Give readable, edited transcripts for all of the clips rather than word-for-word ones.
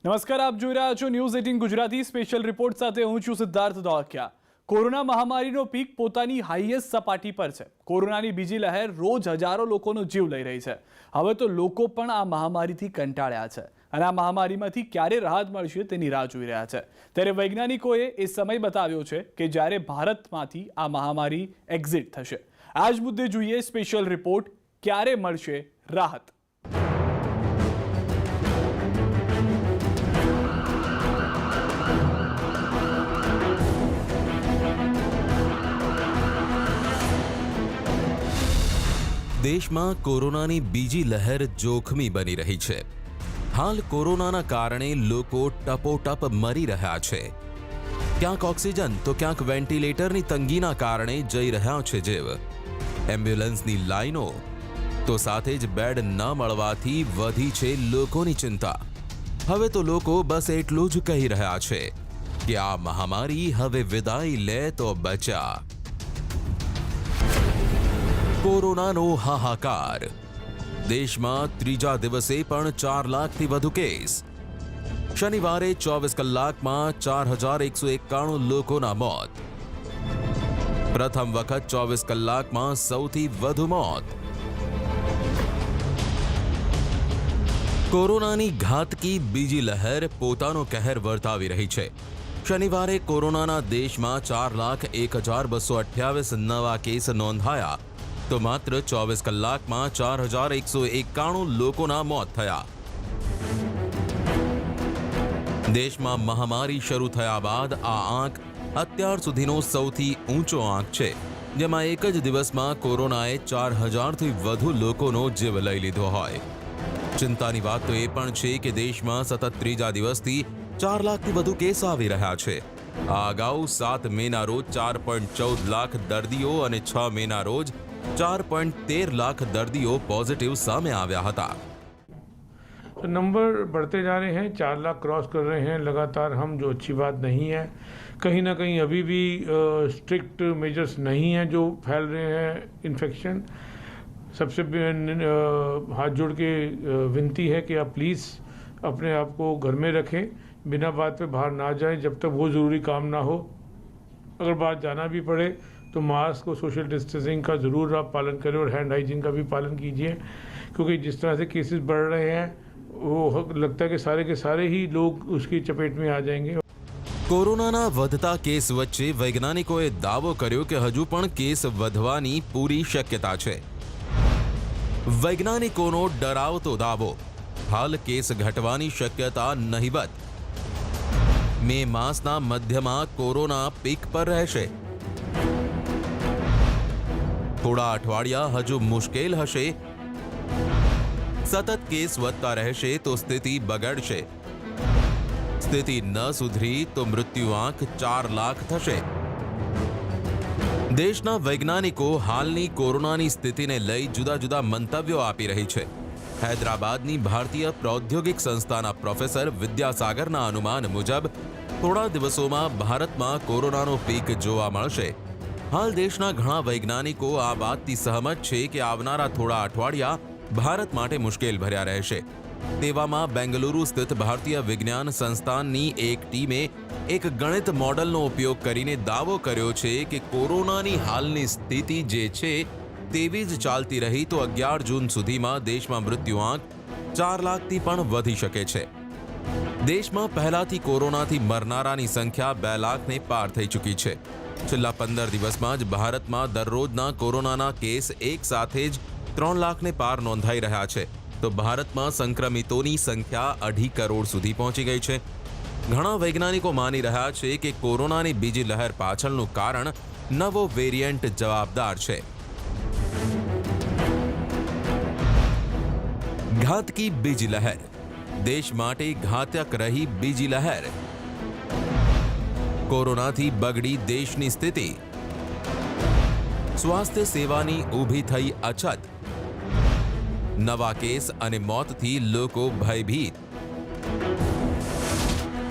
નમસ્કાર, આપ જોઈ રહ્યા છો ન્યૂઝ 18 ગુજરાતી સ્પેશિયલ રિપોર્ટ સાથે હું છું સિદ્ધાર્થ ધોળકિયા। કોરોના મહામારીનો પીક પોતાની હાઈએસ્ટ સપાટી પર છે। કોરોનાની બીજી લહેર રોજ હજારો લોકોનો જીવ લઈ રહી છે। હવે તો લોકો પણ આ મહામારીથી કંટાળ્યા છે અને આ મહામારીમાંથી ક્યારે રાહત મળશે તેની રાહ જોઈ રહ્યા છે। ત્યારે વૈજ્ઞાનિકોએ એ સમય બતાવ્યો છે કે જ્યારે ભારતમાંથી આ મહામારી એક્ઝિટ થશે। આ જ મુદ્દે જોઈએ સ્પેશિયલ રિપોર્ટ, ક્યારે મળશે રાહત। દેશમાં કોરોનાની બીજી લહેર જોખમી બની રહી છે। હાલ કોરોનાના કારણે લોકો ટપોટપ મરી રહ્યા છે। ક્યાંક ઓક્સિજન તો ક્યાંક વેન્ટિલેટરની તંગીના કારણે જઈ રહ્યા છે જીવ। એમ્બ્યુલન્સની લાઈનો તો સાથે જ બેડ ન મળવાથી વધી છે લોકોની ચિંતા। હવે તો લોકો બસ એટલું જ કહી રહ્યા છે કે આ મહામારી હવે વિદાય લે તો બચ્યા। કોરોનાનો હાહાકાર। દેશમાં ત્રીજા દિવસે પણ 4 લાખથી વધુ કેસ। શનિવારે 24 કલાકમાં 4191 લોકોના મોત। પ્રથમ વખત 24 કલાકમાં સૌથી વધુ મોત। કોરોનાની ઘાતકી બીજી લહેર પોતાનો કહેર વર્તાવી રહી છે। શનિવારે કોરોનાના દેશમાં 4,01,228 નવા કેસ નોંધાયા તો માત્ર 24 કલાકમાં 4191 લોકોના મોત થયા। દેશમાં મહામારી શરૂ થયા બાદ આ આંક અત્યાર સુધીનો સૌથી ઊંચો આંક છે, જેમાં એક જ દિવસમાં કોરોનાએ 4000થી વધુ લોકોનો જીવ લઈ લીધો હોય। ચિંતાની વાત તો એ પણ છે કે દેશમાં સતત ત્રીજા દિવસથી 4 લાખથી વધુ કેસ આવી રહ્યા છે। આ અગાઉ 7 મેના રોજ 4.14 લાખ દર્દીઓ અને 6 મેના રોજ 4.13 लाख दर्दियों पॉजिटिव सामने आया था। तो नंबर बढ़ते जा रहे हैं, 4 लाख क्रॉस कर रहे हैं लगातार हम, जो अच्छी बात नहीं है। कहीं ना कहीं अभी भी स्ट्रिक्ट मेजर्स नहीं हैं जो फैल रहे हैं इन्फेक्शन। सबसे हाथ जोड़ के विनती है कि आप प्लीज़ अपने आप को घर में रखें, बिना बात पे बाहर ना जाएं जब तक वो ज़रूरी काम ना हो। अगर बाहर जाना भी पड़े तो मास्क और सोशल डिस्टेंसिंग का ज़रूर आप पालन करें और हैंड हाइजीन का भी पालन कीजिए, क्योंकि जिस तरह से केसेस बढ़ रहे हैं वो लगता है कि सारे ही लोग उसकी चपेट में आ जाएंगे। કોરોનાના વધતા કેસ વચ્ચે વૈજ્ઞાનિકોએ દાવો કર્યો કે હજુ પણ કેસ વધવાની પૂરી શક્યતા છે। વૈજ્ઞાનિકોનો ડરાવતો દાવો, હાલ કેસ ઘટવાની શક્યતા નહિવત। મે માસના મધ્યમાં કોરોના પીક પર રહેશે। થોડા અઠવાડિયા હજુ મુશ્કેલ હશે। સતત કેસ વધતા રહેશે તો સ્થિતિ બગડશે। સ્થિતિ ન સુધરી તો મૃત્યુઆંક 4 લાખ થશે। દેશના વૈજ્ઞાનિકો હાલની કોરોનાની સ્થિતિને લઈ જુદા જુદા મંતવ્યો આપી રહી છે। હૈદરાબાદની ભારતીય પ્રૌદ્યોગિક સંસ્થાના પ્રોફેસર વિદ્યાસાગરના અનુમાન મુજબ થોડા દિવસોમાં ભારતમાં કોરોનાનો પીક જોવા મળશે। હાલ દેશના ઘણા વૈજ્ઞાનિકો આ વાતથી સહમત છે કે આવનારા થોડા અઠવાડિયા ભારત માટે મુશ્કેલ ભર્યા રહેશે। તેવામાં બેંગલુરુ સ્થિત ભારતીય વિજ્ઞાન સંસ્થાનની એક ટીમે એક ગણિત મોડલનો ઉપયોગ કરીને દાવો કર્યો છે કે કોરોનાની હાલની સ્થિતિ જે છે તેવી જ ચાલતી રહી તો 11 જૂન સુધીમાં દેશમાં મૃત્યુઆંક 4 લાખથી પણ વધી શકે છે। દેશમાં પહેલાથી કોરોનાથી મરનારાની સંખ્યા 2 લાખને પાર થઈ ચૂકી છે। છેલ્લા 15 દિવસમાં જ ભારતમાં દરરોજના કોરોનાના કેસ એક સાથે જ 3 લાખને પાર નોંધાઈ રહ્યા છે તો ભારતમાં સંક્રમિતોની સંખ્યા 2.5 કરોડ સુધી પહોંચી ગઈ છે। ઘણા વૈજ્ઞાનિકો માની રહ્યા છે કે કોરોનાની બીજી લહેર પાછળનું કારણ નવો વેરિયન્ટ જવાબદાર છે। ઘાતકી બીજી લહેર, દેશ માટે ઘાતક રહી બીજી લહેર। કોરોનાથી બગડી દેશની સ્થિતિ, સ્વાસ્થ્ય સેવાની ઊભી થઈ અછત, નવા કેસ અને મોતથી લોકો ભયભીત।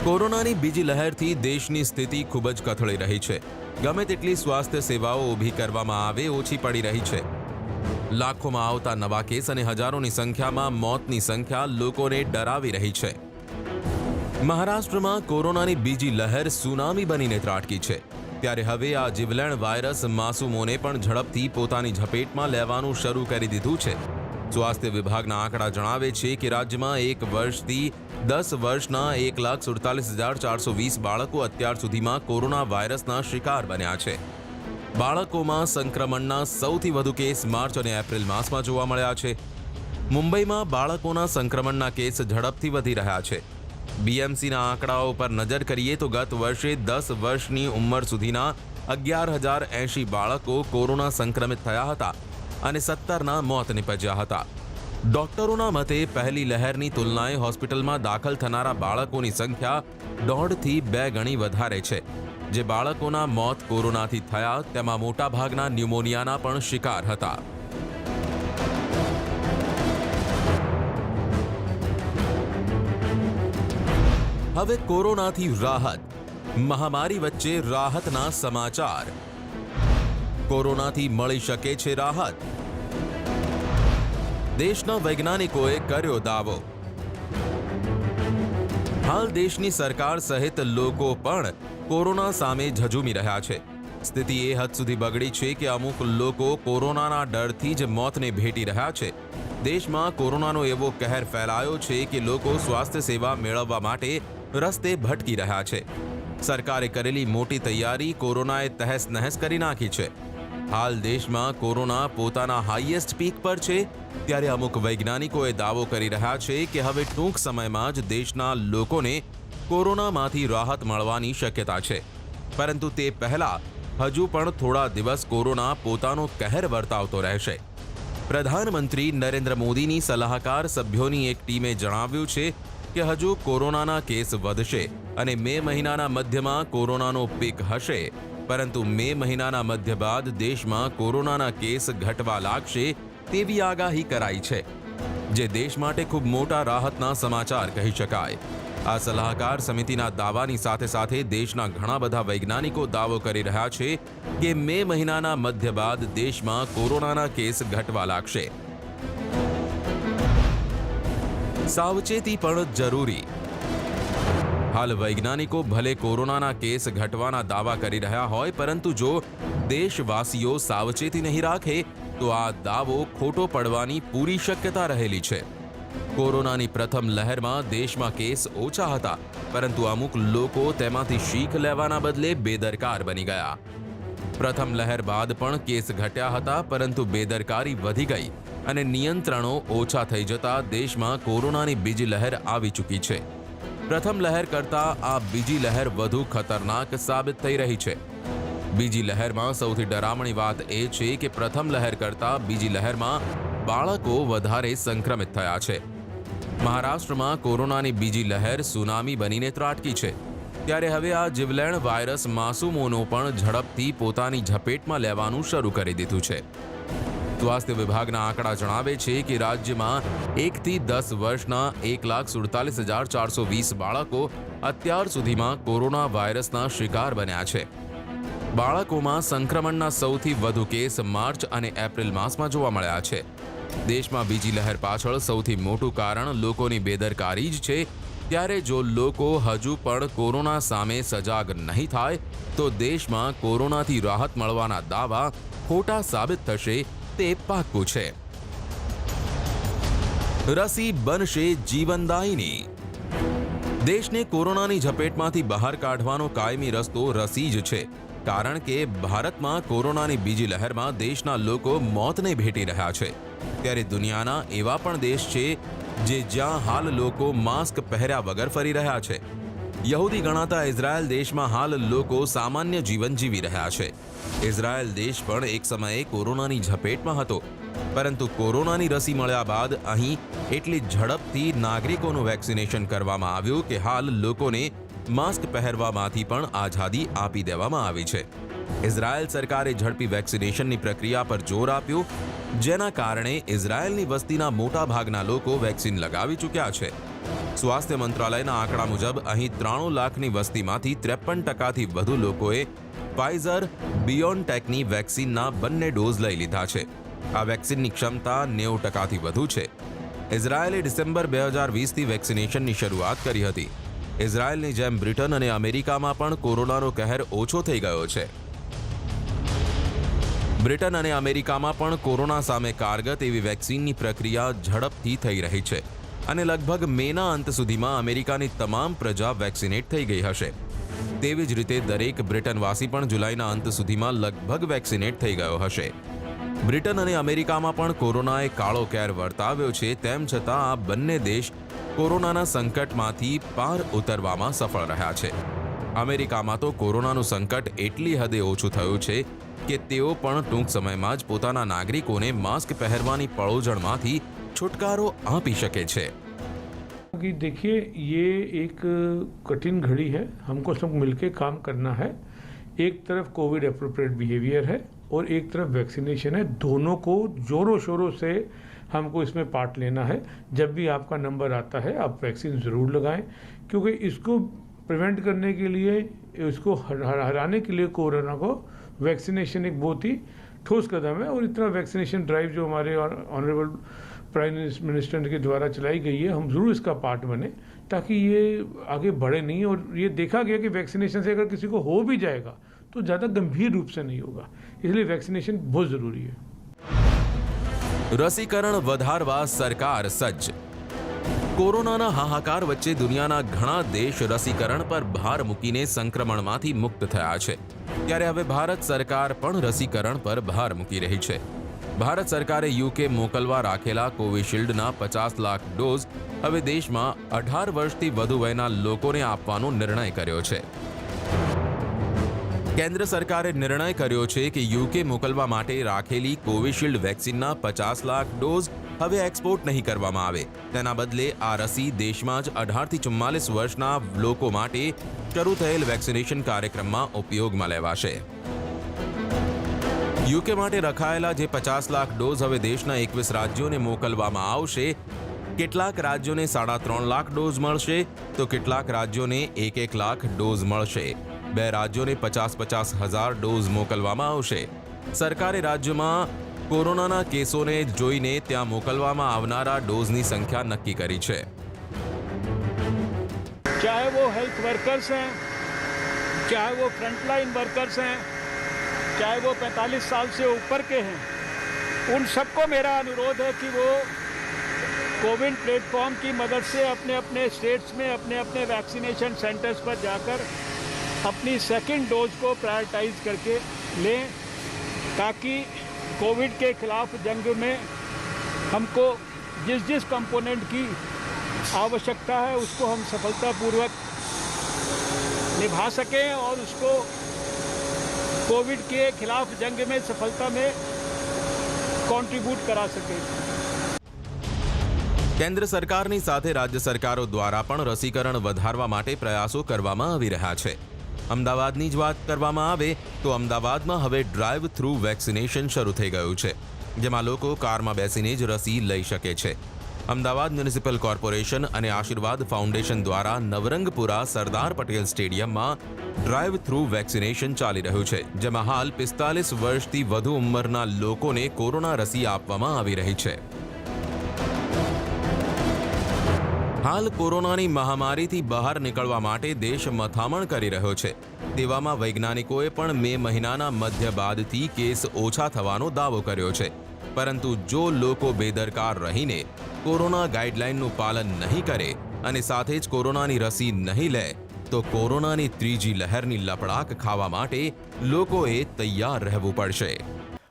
કોરોનાની બીજી લહેરથી દેશની સ્થિતિ ખૂબ જ કથળી રહી છે। ગમે તેટલી સ્વાસ્થ્ય સેવાઓ ઊભી કરવામાં આવે ઓછી પડી રહી છે। લાખોમાં આવતા નવા કેસ અને હજારોની સંખ્યામાં મોતની સંખ્યા લોકોને ડરાવી રહી છે। મહારાષ્ટ્રમાં કોરોનાની બીજી લહેર સુનામી બનીને ત્રાટકી છે, ત્યારે હવે આ જીવલેણ વાયરસ માસૂમોને પણ ઝડપથી પોતાની ઝપેટમાં લેવાનું શરૂ કરી દીધું છે. સ્વાસ્થ્ય વિભાગના આંકડા જણાવે છે કે રાજ્યમાં 1 વર્ષથી 10 વર્ષના 1,47,420 બાળકો અત્યાર સુધીમાં કોરોના વાયરસના શિકાર બન્યા છે. બાળકોમાં સંક્રમણના સૌથી વધુ કેસ માર્ચ અને એપ્રિલ માસમાં જોવા મળ્યા છે. મુંબઈમાં બાળકોના સંક્રમણના કેસ ઝડપથી વધી રહ્યા છે. બીએમસીના આંકડાઓ પર નજર કરીએ તો ગત વર્ષે 10 વર્ષની ઉંમર સુધીના 11,080 બાળકો કોરોના સંક્રમિત થયા હતા અને 17ના મોત નિપજ્યા હતા. ડોક્ટરોના મતે પહેલી લહેરની તુલનાએ હોસ્પિટલમાં દાખલ થનારા બાળકોની સંખ્યા 1.5 થી 2 ગણી વધારે છે. જે બાળકોના મોત કોરોનાથી થયા તેમાં મોટાભાગના ન્યુમોનિયાના પણ શિકાર હતા. હવે કોરોનાથી રાહત, મહામારી વચ્ચે રાહતના સમાચાર. કોરોનાથી મળી શકે છે રાહત. દેશના વૈજ્ઞાનિકોએ કર્યો દાવો. હાલ દેશની સરકાર સહિત લોકો પણ કોરોના સામે ઝઝૂમી રહ્યા છે. સ્થિતિ એ હદ સુધી બગડી છે કે અમુક લોકો કોરોનાના ડરથી જ મોતને ભેટી રહ્યા છે. દેશમાં કોરોનાનો એવો કહેર ફેલાયો છે કે લોકો સ્વાસ્થ્ય સેવા મેળવવા માટે રસ્તે ભટકી રહ્યા છે. સરકારે કરેલી મોટી તૈયારી કોરોનાએ તહેસ નહેસ કરી નાખી છે. હાલ દેશમાં કોરોના પોતાના હાઈએસ્ટ પીક પર છે, ત્યારે અમુક વૈજ્ઞાનિકોએ દાવો કરી રહ્યા છે કે હવે ટૂંક સમયમાં જ દેશના લોકોને કોરોનામાંથી રાહત મળવાની શક્યતા છે. પરંતુ તે પહેલા હજુ પણ થોડા દિવસ કોરોના પોતાનો કહેર વર્તાવતો રહેશે. પ્રધાનમંત્રી નરેન્દ્ર મોદીની સલાહકાર સભ્યોની એક ટીમે જણાવ્યું છે કે હજુ કોરોનાના કેસ વધશે અને મે મહિનાના મધ્યમાં કોરોનાનો પીક હશે, પરંતુ મે મહિનાના મધ્ય બાદ દેશમાં કોરોનાના કેસ ઘટવા લાગશે તેવી આગાહી કરાઈ છે, જે દેશ માટે ખૂબ મોટા રાહતના સમાચાર કહી શકાય. આ સલાહકાર સમિતિના દાવાની સાથે સાથે દેશના ઘણા બધા વૈજ્ઞાનિકો દાવો કરી રહ્યા છે કે મે મહિનાના મધ્ય બાદ દેશમાં કોરોનાના કેસ ઘટવા લાગશે. સાવચેતી પણ જરૂરી. હાલ વૈજ્ઞાનિકો ભલે કોરોનાના કેસ ઘટવાના દાવા કરી રહ્યા હોય, પરંતુ જો દેશવાસીઓ સાવચેતી નહીં રાખે તો આ દાવો ખોટો પડવાની પૂરી શક્યતા રહેલી છે. કોરોનાની પ્રથમ લહેરમાં દેશમાં કેસ ઓછા હતા, પરંતુ અમુક લોકો તેમાંથી શીખ લેવાના બદલે બેદરકાર બની ગયા. પ્રથમ લહેર બાદ પણ કેસ ઘટ્યા હતા, પરંતુ બેદરકારી વધી ગઈ અને નિયંત્રણો ઓછા થઈ જતા દેશમાં કોરોનાની બીજી લહેર આવી ચૂકી છે. પ્રથમ લહેર કરતાં આ બીજી લહેર વધુ ખતરનાક સાબિત થઈ રહી છે. બીજી લહેરમાં સૌથી ડરામણી વાત એ છે કે પ્રથમ લહેર કરતાં બીજી લહેરમાં બાળકો વધારે સંક્રમિત થયા છે. મહારાષ્ટ્રમાં કોરોનાની બીજી લહેર સુનામી બનીને ત્રાટકી છે, ત્યારે હવે આ જીવલેણ વાયરસ માસૂમોનો પણ ઝડપથી પોતાની ઝપેટમાં લેવાનું શરૂ કરી દીધું છે. સ્વાસ્થ્ય વિભાગના આંકડા જણાવે છે કે રાજ્યમાં 1 થી 10 વર્ષના 1,47,420 બાળકો અત્યાર સુધીમાં કોરોના વાયરસના શિકાર બન્યા છે. બાળકોમાં સંક્રમણના સૌથી વધુ કેસ માર્ચ અને એપ્રિલ માસમાં જોવા મળ્યા છે. દેશમાં બીજી લહેર પાછળ સૌથી મોટું કારણ લોકોની બેદરકારી જ છે, ત્યારે જો લોકો હજુ પણ કોરોના સામે સજાગ નહીં થાય તો દેશમાં કોરોનાથી રાહત મળવાના દાવા ખોટા સાબિત થશે તે પાક્કું છે. રસી બનશે જીવનદાયિની. દેશને કોરોનાની ઝપેટમાંથી બહાર કાઢવાનો કાયમી રસ્તો રસી જ છે, કારણ કે ભારતમાં કોરોનાની બીજી લહેરમાં દેશના લોકો મોતને ભેટી રહ્યા છે. ત્યારે દુનિયાના એવા પણ દેશ છે જે જ્યાં હાલ લોકો માસ્ક પહેર્યા વગર ફરી રહ્યા છે. યહૂદી ગણાતા ઇઝરાયલ દેશમાં હાલ લોકો સામાન્ય જીવન જીવી રહ્યા છે. ઇઝરાયલ દેશ પણ એક સમયે કોરોનાની ઝપેટમાં હતો, પરંતુ કોરોનાની રસી મળ્યા બાદ અહીં એટલી ઝડપથી નાગરિકોનું વેક્સિનેશન કરવામાં આવ્યું કે હાલ લોકોને માસ્ક પહેરવામાંથી પણ આઝાદી આપી દેવામાં આવી છે. ઇઝરાયલ સરકારે ઝડપી વેક્સિનેશનની પ્રક્રિયા પર જોર આપ્યું, જેના કારણે ઇઝરાયલની વસ્તીના મોટા ભાગના લોકો વેક્સિન લગાવી ચૂક્યા છે. સ્વાસ્થ્ય મંત્રાલયના આંકડા મુજબ અહીં 93 લાખની વસ્તીમાંથી 53% વધુ લોકોએ ફાઇઝર BioNTechની વેક્સિનના બંને ડોઝ લઈ લીધા છે. આ વેક્સિનની ક્ષમતા 90%થી વધુ છે. ઇઝરાયેલે ડિસેમ્બર 2020થી વેક્સિનેશનની શરૂઆત કરી હતી. ઇઝરાયલની જેમ બ્રિટન અને અમેરિકામાં પણ કોરોનાનો કહેર ઓછો થઈ ગયો છે. બ્રિટન અને અમેરિકામાં પણ કોરોના સામે કારગત એવી વેક્સિનની પ્રક્રિયા ઝડપથી થઈ રહી છે અને લગભગ મેના અંત સુધીમાં અમેરિકાની તમામ પ્રજા વેક્સિનેટ થઈ ગઈ હશે. તેવી જ રીતે દરેક બ્રિટનવાસી પણ જુલાઈના અંત સુધીમાં લગભગ વેક્સિનેટ થઈ ગયો હશે. બ્રિટન અને અમેરિકામાં પણ કોરોનાએ કાળો કેર વર્તાવ્યો છે, તેમ છતાં આ બંને દેશ કોરોનાના સંકટમાંથી પાર ઉતરવામાં સફળ રહ્યા છે. અમેરિકામાં તો કોરોનાનું સંકટ એટલી હદે ઓછું થયું છે કે તેઓ પણ ટૂંક સમયમાં જ પોતાના નાગરિકોને માસ્ક પહેરવાની પળોજણમાંથી છુટકારો આપી શકે છે. कि देखिए ये एक कठिन घड़ी है, हमको सब मिलके काम करना है. एक तरफ कोविड अप्रोप्रिएट बिहेवियर है और एक तरफ वैक्सीनेशन है. दोनों को जोरों शोरों से हमको इसमें पार्ट लेना है. जब भी आपका नंबर आता है आप वैक्सीन ज़रूर लगाएं, क्योंकि इसको प्रिवेंट करने के लिए, इसको हराने के लिए कोरोना को वैक्सीनेशन एक बहुत ही ठोस कदम है. और इतना वैक्सीनेशन ड्राइव जो हमारे ऑनरेबल प्राइम मिनिस्टर के द्वारा चलाई गई है, हम ज़रूर इसका पार्ट बने ताकि ये आगे बढ़े नहीं. और ये देखा गया कि वैक्सीनेशन से अगर किसी को हो भी जाएगा तो ज़्यादा गंभीर रूप से नहीं होगा, इसलिए वैक्सीनेशन बहुत ज़रूरी है. રસીકરણ વધારવા સરકાર સજ્જ. કોરોનાના હાહાકાર વચ્ચે દુનિયાના ઘણા દેશ રસીકરણ પર ભાર મૂકીને સંક્રમણમાંથી મુક્ત થયા છે, ત્યારે હવે ભારત સરકાર પણ રસીકરણ પર ભાર મૂકી રહી છે. ભારત સરકારે યુકે મોકલવા રાખેલા કોવિશિલ્ડના 50 લાખ ડોઝ હવે દેશમાં 18 વર્ષથી વધુ વયના લોકોને આપવાનો નિર્ણય કર્યો છે. કેન્દ્ર સરકારે નિર્ણય કર્યો છે કે યુકે મોકલવા માટે રાખેલી કોવિશિલ્ડ વેક્સિનના 50 લાખ ડોઝ હવે એક્સપોર્ટ નહીં કરવામાં આવે. તેના બદલે આ રસી દેશમાં જ 18 થી 44 વર્ષના લોકો માટે શરૂ થયેલ વેક્સિનેશન કાર્યક્રમમાં ઉપયોગમાં લેવાશે. યુકે માટે રખાયેલા જે 50 લાખ ડોઝ હવે દેશના 21 રાજ્યોને મોકલવામાં આવશે. કેટલાક રાજ્યોને 3.5 લાખ ડોઝ મળશે તો કેટલાક રાજ્યોને 1 લાખ ડોઝ મળશે. 2 રાજ્યોને 50 હજાર ડોઝ મોકલવામાં આવશે. સરકારે રાજ્યમાં કોરોનાના કેસોને જોઈને ત્યાં મોકલવામાં આવનારા ડોઝની સંખ્યા નક્કી કરી છે. चाहे वो हेल्थ वर्कर्स हैं, चाहे वो फ्रंटलाइन वर्कर्स हैं, चाहे वो 45 साल से ऊपर के हैं, उन सबको मेरा अनुरोध है कि वो कोविन प्लेटफॉर्म की मदद से अपने अपने स्टेट्स में अपने अपने वैक्सीनेशन सेंटर्स पर जाकर अपनी सेकंड डोज को प्रायोरिटाइज करके लें, ताकि कोविड के खिलाफ जंग में हमको जिस जिस कंपोनेंट की आवश्यकता है उसको हम सफलतापूर्वक निभा सकें और उसको कोविड के खिलाफ जंग में सफलता में कंट्रीब्यूट करा सकें. કેન્દ્ર સરકારની સાથે રાજ્ય સરકારો દ્વારા પણ રસીકરણ વધારવા માટે પ્રયાસો કરવામાં આવી રહ્યા છે. અમદાવાદની જ વાત કરવામાં આવે તો અમદાવાદમાં હવે ડ્રાઈવ થ્રુ વેક્સિનેશન શરૂ થઈ ગયું છે, જેમાં લોકો કારમાં બેસીને જ રસી લઈ શકે છે. અમદાવાદ મ્યુનિસિપલ કોર્પોરેશન અને આશીર્વાદ ફાઉન્ડેશન દ્વારા નવરંગપુરા સરદાર પટેલ સ્ટેડિયમમાં ડ્રાઈવ થ્રુ વેક્સિનેશન ચાલી રહ્યું છે, જેમાં હાલ 45 વર્ષથી વધુ ઉંમરના લોકોને કોરોના રસી આપવામાં આવી રહી છે. હાલ કોરોનાની મહામારીથી બહાર નીકળવા માટે દેશ મથામણ કરી રહ્યો છે. તેવામાં વૈજ્ઞાનિકોએ પણ મે મહિનાના મધ્ય બાદથી કેસ ઓછા થવાનો દાવો કર્યો છે. પરંતુ જો લોકો બેદરકાર રહીને કોરોના ગાઈડલાઈનનું પાલન નહીં કરે અને સાથે જ કોરોનાની રસી નહીં લે તો કોરોનાની ત્રીજી લહેરની લપડાક ખાવા માટે લોકોએ તૈયાર રહેવું પડશે.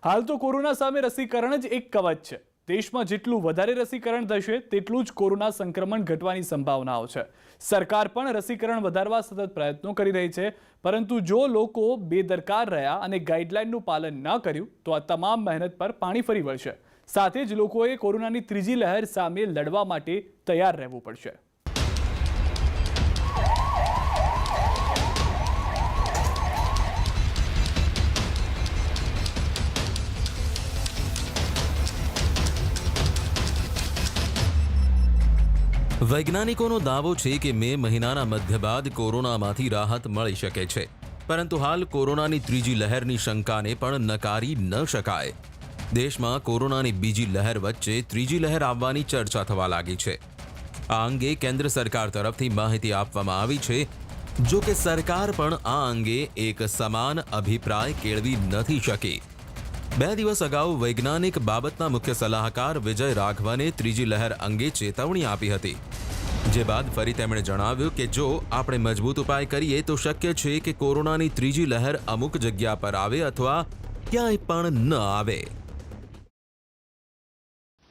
હાલ તો કોરોના સામે રસીકરણ જ એક કવચ છે. દેશમાં જેટલું વધારે રસીકરણ થશે તેટલું જ કોરોના સંક્રમણ ઘટવાની સંભાવનાઓ છે. સરકાર પણ રસીકરણ વધારવા સતત પ્રયત્નો કરી રહી છે, પરંતુ જો લોકો બેદરકાર રહ્યા અને ગાઈડલાઈનનું પાલન ન કર્યું તો આ તમામ મહેનત પર પાણી ફરી વળશે. સાથે જ લોકોએ કોરોનાની ત્રીજી લહેર સામે લડવા માટે તૈયાર રહેવું પડશે. વૈજ્ઞાનિકોનો દાવો છે કે મે મહિનાના મધ્ય બાદ કોરોનામાંથી રાહત મળી શકે છે, પરંતુ હાલ કોરોનાની ત્રીજી લહેરની શંકાને પણ નકારી ન શકાય. દેશમાં કોરોનાની બીજી લહેર વચ્ચે ત્રીજી લહેર આવવાની ચર્ચા થવા લાગી છે. આ અંગે કેન્દ્ર સરકાર તરફથી માહિતી આપવામાં આવી છે. જો કે સરકાર પણ આ અંગે એક સમાન અભિપ્રાય કેળવી નથી શકી. 2 દિવસ અગાઉ વૈજ્ઞાનિક બાબતના મુખ્ય સલાહકાર વિજય રાઘવને ત્રીજી લહેર અંગે ચેતવણી આપી હતી. જે બાદ ફરી તેમણે જણાવ્યું કે જો આપણે મજબૂત ઉપાય કરીએ તો શક્ય છે કે કોરોનાની ત્રીજી લહેર અમુક જગ્યા પર આવે અથવા ક્યાંય પણ ન આવે.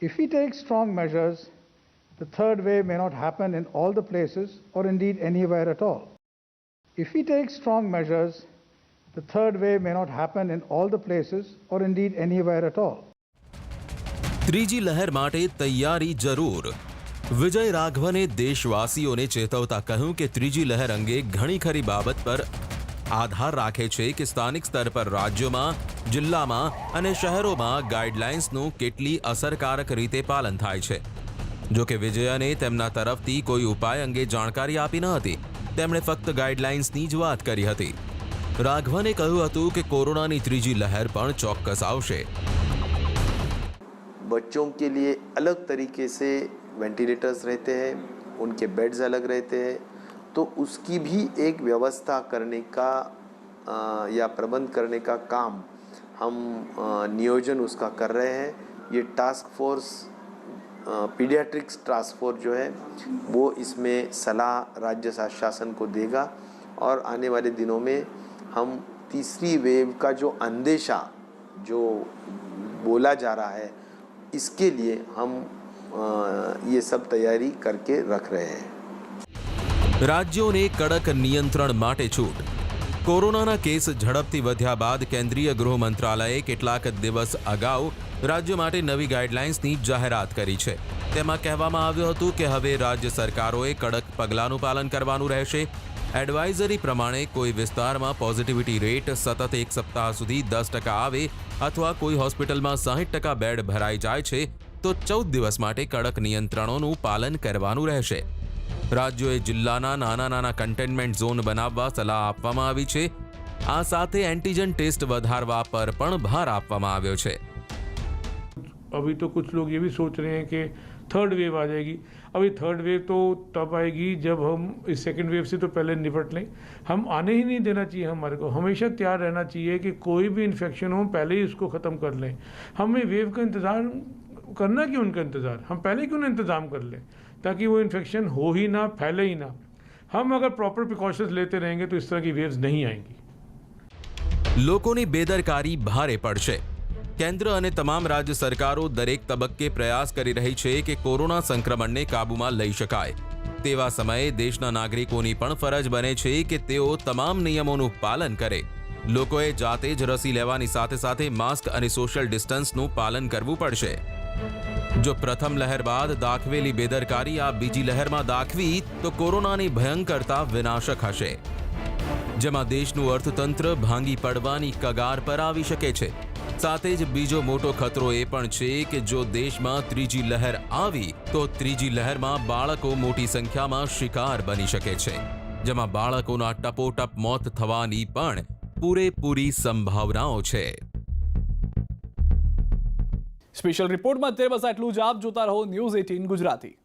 If we take strong measures, the third wave may not happen in all the places or indeed anywhere at all. If we take strong measures, the third wave may not happen in all the places or indeed anywhere at all. ત્રીજી લહેર માટે તૈયારી જરૂર. વિજય રાઘવને દેશવાસીઓને ચેતવતા કહ્યું કે ત્રીજી લહેર અંગે ઘણી ખરી બાબત પર આધાર રાખે છે કે સ્થાનિક સ્તર પર રાજ્યોમાં, જિલ્લામાં અને શહેરોમાં ગાઈડલાઇન્સનું કેટલી અસરકારક રીતે પાલન થાય છે. જો કે વિજયને તેમના તરફથી કોઈ ઉપાય અંગે જાણકારી આપી ન હતી. તેમણે ફક્ત ગાઈડલાઇન્સની જ વાત કરી હતી. રાઘવને કહ્યું હતું કે કોરોનાની ત્રીજી લહેર પણ ચોક્કસ આવશે. बच्चों के लिए अलग तरीके से वेंटिलेटर्स रहते हैं, उनके बेड्स अलग रहते हैं, तो उसकी भी एक व्यवस्था करने का या प्रबंध करने का काम हम नियोजन उसका कर रहे हैं. ये task force paediatrics task force जो है वो इसमें सलाह राज्य शासन को देगा और आने वाले दिनों में हम तीसरी वेव का जो अंदेशा जो बोला जा रहा है इसके लिए हम ये सब तैयारी करके रख रहे हैं. રાજ્યોને કડક નિયંત્રણ માટે છૂટ. કોરોનાના કેસ ઝડપથી વધ્યા બાદ કેન્દ્રીય ગૃહ મંત્રાલયે કેટલાક દિવસ અગાઉ રાજ્ય માટે નવી ગાઈડલાઇન્સની જાહેરાત કરી છે. તેમાં કહેવામાં આવ્યું હતું કે હવે રાજ્ય સરકારોએ કડક પગલાંનું પાલન કરવાનું રહેશે. એડવાઇઝરી પ્રમાણે કોઈ વિસ્તારમાં પોઝિટિવિટી રેટ સતત 1 સપ્તાહ સુધી 10% આવે અથવા કોઈ હોસ્પિટલમાં 60% બેડ ભરાઈ જાય છે તો 14 દિવસ માટે કડક નિયંત્રણોનું પાલન કરવાનું રહેશે. રાજ્યોએ જિલ્લાના નાના કન્ટેનમેન્ટ ઝોન બનાવવા સલાહ આપવામાં આવી છે. આ સાથે એન્ટીજન ટેસ્ટ વધારવા પર પણ ભાર આપવામાં આવ્યો છે. अभी तो कुछ लोग ये भी सोच रहे हैं कि थर्ड वेव आ जाएगी. अभी थर्ड वेव तो तब आएगी जब हम इस सेकंड वेव से तो पहले निपट लें. हम आने ही नहीं देना चाहिए. हमारे को हमेशा तैयार रहना चाहिए कि कोई भी इन्फेक्शन हो पहले ही उसको ख़त्म कर लें. हमें वेव का इंतज़ार करना क्यों, उनका इंतज़ार हम पहले क्यों ना इंतज़ाम कर लें ताकि वो इन्फेक्शन हो ही ना, फैले ही ना. हम अगर प्रॉपर प्रिकॉशंस लेते रहेंगे तो इस तरह की वेव्स नहीं आएंगी. લોકોની બેદરકારી ભારે પડશે. કેન્દ્ર અને તમામ રાજ્ય સરકારો દરેક તબક્કે પ્રયાસ કરી રહી છે કે કોરોના સંક્રમણને કાબૂમાં લઈ શકાય. તેવા સમયે દેશના નાગરિકોની પણ ફરજ બને છે કે તેઓ તમામ નિયમોનું પાલન કરે. લોકોએ જાતે જ રસી લેવાની સાથે સાથે માસ્ક અને સોશિયલ ડિસ્ટન્સનું પાલન કરવું પડશે. જો પ્રથમ લહેર બાદ દાખવેલી બેદરકારી આ બીજી લહેરમાં દાખવી તો કોરોનાની ભયંકરતા વિનાશક હશે, જેમાં દેશનું અર્થતંત્ર ભાંગી પડવાની કગાર પર આવી શકે છે. સાથે જ બીજો મોટો ખતરો એ પણ છે કે જો દેશમાં ત્રીજી લહેર આવી તો ત્રીજી લહેરમાં બાળકો મોટી સંખ્યામાં શિકાર બની શકે છે, જેમાં બાળકોના ટપોટપ મોત થવાની પણ પૂરેપૂરી સંભાવનાઓ છે. સ્પેશિયલ રિપોર્ટમાં અત્યારે બસ આટલું જ. આપ જોતા રહો ન્યૂઝ 18 ગુજરાતી.